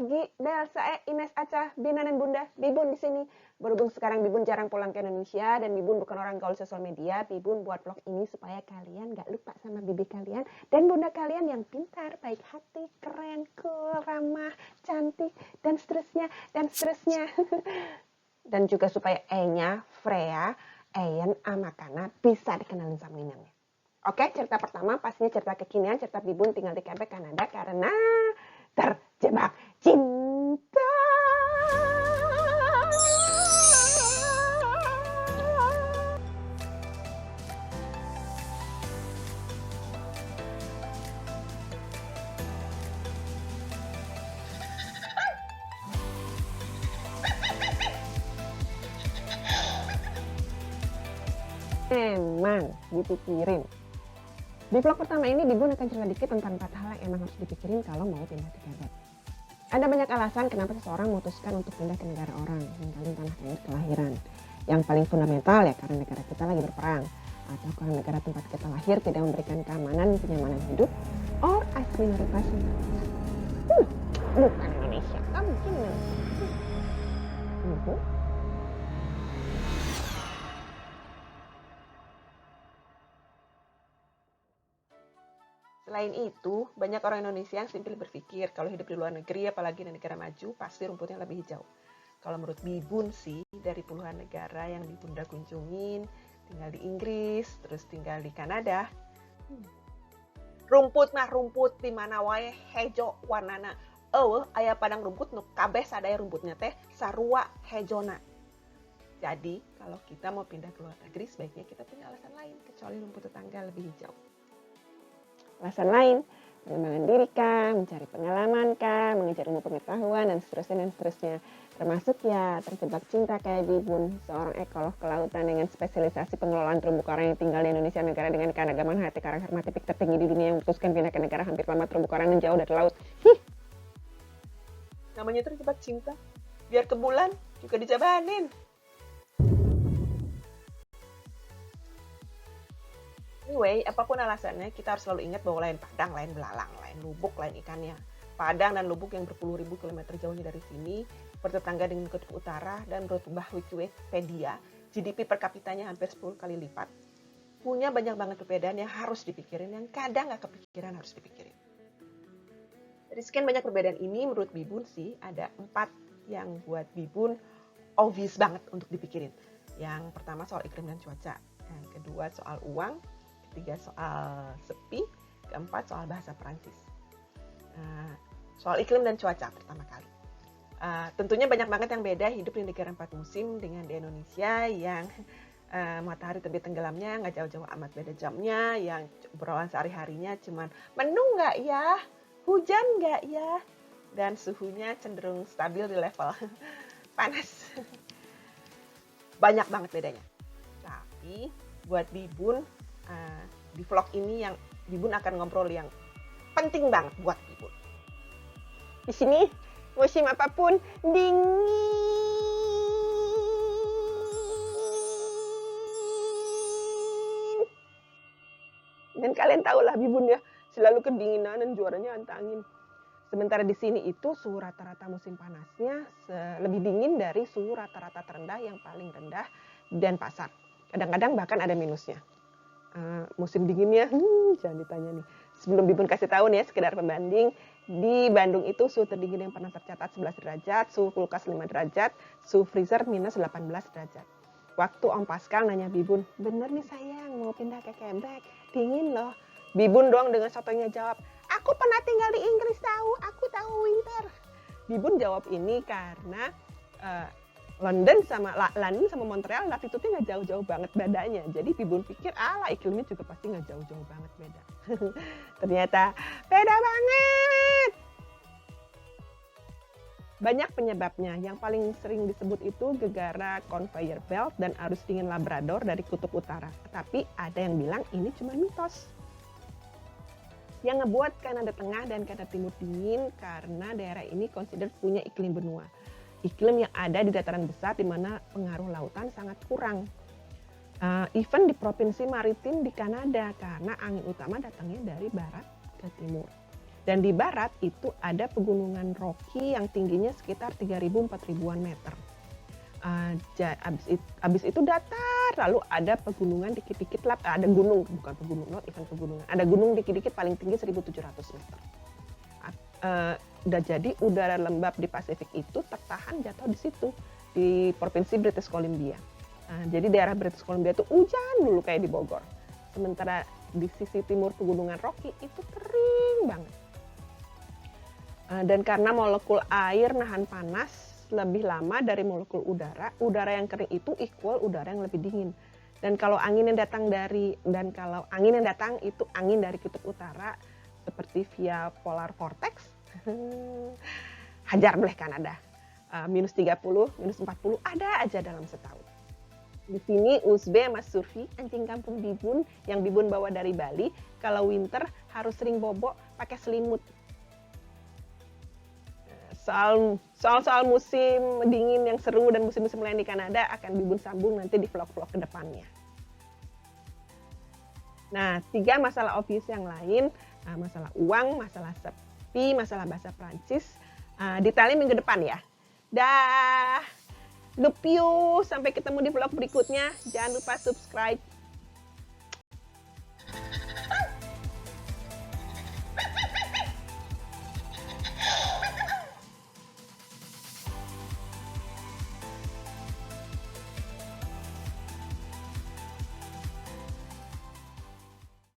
Gi, Del, Sae, Ines, Aca, Bina, dan Bunda. Bibun di sini. Berhubung sekarang Bibun jarang pulang ke Indonesia dan Bibun bukan orang gaul sosial media, Bibun buat vlog ini supaya kalian gak lupa sama bibi kalian dan bunda kalian yang pintar, baik hati, keren, cool, ramah, cantik, dan seterusnya, dan seterusnya. Dan juga supaya E-nya, Freya, Eyen, Amakana bisa dikenalin sama Inangnya. Oke, cerita pertama pastinya cerita kekinian, cerita Bibun tinggal di Quebec, Kanada karena terjebak cinta. Emang dipikirin. Di vlog pertama ini Bibun akan cerita dikit tentang 4 hal yang emang harus dipikirin kalau mau pindah ke Quebec. Ada banyak alasan kenapa seseorang memutuskan untuk pindah ke negara orang, ninggalin tanah air kelahiran. Yang paling fundamental ya karena negara kita lagi berperang, atau karena negara tempat kita lahir tidak memberikan keamanan dan kenyamanan hidup, or as minoritas. Bukan Indonesia, mungkin Indonesia. Selain itu, banyak orang Indonesia yang simpel berpikir kalau hidup di luar negeri, apalagi di negara maju, pasti rumputnya lebih hijau. Kalau menurut Bibun sih, dari puluhan negara yang Bibun udah kunjungin, tinggal di Inggris, terus tinggal di Kanada, rumput di mana wae hejo warnana. Aya padang rumput nu kabeh sadaya rumputnya teh sarua hejona. Jadi, kalau kita mau pindah ke luar negeri, sebaiknya kita punya alasan lain kecuali rumput tetangga lebih hijau. Alasan lain, pengembangan diri kah, mencari pengalaman kah, mengejar ilmu pengetahuan, dan seterusnya. Termasuk ya terjebak cinta kayak Bibun, seorang ekolog kelautan dengan spesialisasi pengelolaan terumbu karang yang tinggal di Indonesia, negara dengan keanekaragaman hayati karang hermatipik tertinggi di dunia yang memutuskan pindah ke negara hampir lama terumbu karang dan jauh dari laut. Namanya terjebak cinta, biar ke bulan juga dijabanin. Anyway, apapun alasannya, kita harus selalu ingat bahwa lain padang, lain belalang, lain lubuk, lain ikannya. Padang dan lubuk yang berpuluh ribu kilometer jauhnya dari sini, bertetangga dengan kutub utara, dan menurut Mbah Wikipedia, GDP per kapitanya hampir 10 kali lipat. Punya banyak banget perbedaan yang harus dipikirin, yang kadang nggak kepikiran harus dipikirin. Dari sekian banyak perbedaan ini, menurut Bibun sih, ada 4 yang buat Bibun obvious banget untuk dipikirin. Yang pertama soal iklim dan cuaca, yang kedua soal uang, ketiga soal sepi, keempat soal bahasa Perancis. Soal iklim dan cuaca pertama kali. Tentunya banyak banget yang beda hidup di negara 4 musim dengan di Indonesia yang matahari terbit tenggelamnya nggak jauh-jauh amat beda jamnya, yang obrolan sehari-harinya cuman mendung nggak ya, hujan nggak ya, dan suhunya cenderung stabil di level panas. Banyak banget bedanya. Tapi buat Bibun, di vlog ini yang Bibun akan ngobrol yang penting banget buat Bibun. Di sini musim apapun dingin. Dan kalian tahu lah Bibun ya, selalu kedinginan dan juaranya antangin. Sementara di sini itu suhu rata-rata musim panasnya lebih dingin dari suhu rata-rata terendah yang paling rendah di Denpasar. Kadang-kadang bahkan ada minusnya. Musim dinginnya, jangan ditanya nih. Sebelum Bibun kasih tahu nih ya, sekedar pembanding. Di Bandung itu suhu terdingin yang pernah tercatat 11 derajat, suhu kulkas 5 derajat, suhu freezer minus 18 derajat. Waktu Om Pascal nanya Bibun, bener nih sayang mau pindah ke Quebec, dingin loh. Bibun doang dengan sotonya jawab, aku pernah tinggal di Inggris tahu, aku tahu winter. Bibun jawab ini karena London sama Montreal latitude-nya nggak jauh-jauh banget bedanya. Jadi Bibun pikir iklimnya juga pasti nggak jauh-jauh banget beda. Ternyata beda banget. Banyak penyebabnya. Yang paling sering disebut itu gegara conveyor belt dan arus dingin Labrador dari kutub utara. Tapi ada yang bilang ini cuma mitos. Yang ngebuat Kanada Tengah dan Kanada Timur dingin karena daerah ini consider punya iklim benua. Iklim yang ada di dataran besar di mana pengaruh lautan sangat kurang. Even di provinsi maritim di Kanada karena angin utama datangnya dari barat ke timur. Dan di barat itu ada pegunungan Rocky yang tingginya sekitar 3.000-4.000-an meter. Abis itu datar, lalu ada pegunungan dikit-dikit lah, ada gunung, bukan pegunungan, not even pegunungan, ada gunung dikit-dikit paling tinggi 1.700 meter. Udah jadi udara lembab di Pasifik itu tertahan jatuh di situ, di Provinsi British Columbia. Jadi daerah British Columbia itu hujan dulu kayak di Bogor. Sementara di sisi timur pegunungan Rocky itu kering banget. Dan karena molekul air nahan panas lebih lama dari molekul udara yang kering itu equal udara yang lebih dingin. Dan kalau angin yang datang itu angin dari kutub utara seperti via polar vortex, hajar boleh Kanada. Minus 30, minus 40 ada aja dalam setahun. Di sini Uzbe sama Surfi, anjing kampung Bibun yang Bibun bawa dari Bali, kalau winter harus sering bobok pakai selimut. Soal musim dingin yang seru dan musim-musim lain di Kanada akan Bibun sambung nanti di vlog-vlog kedepannya. Nah, 3 masalah obvious yang lain, masalah uang, masalah sepi, masalah bahasa Prancis, detailnya minggu depan ya. Dah, love you, sampai ketemu di vlog berikutnya. Jangan lupa subscribe.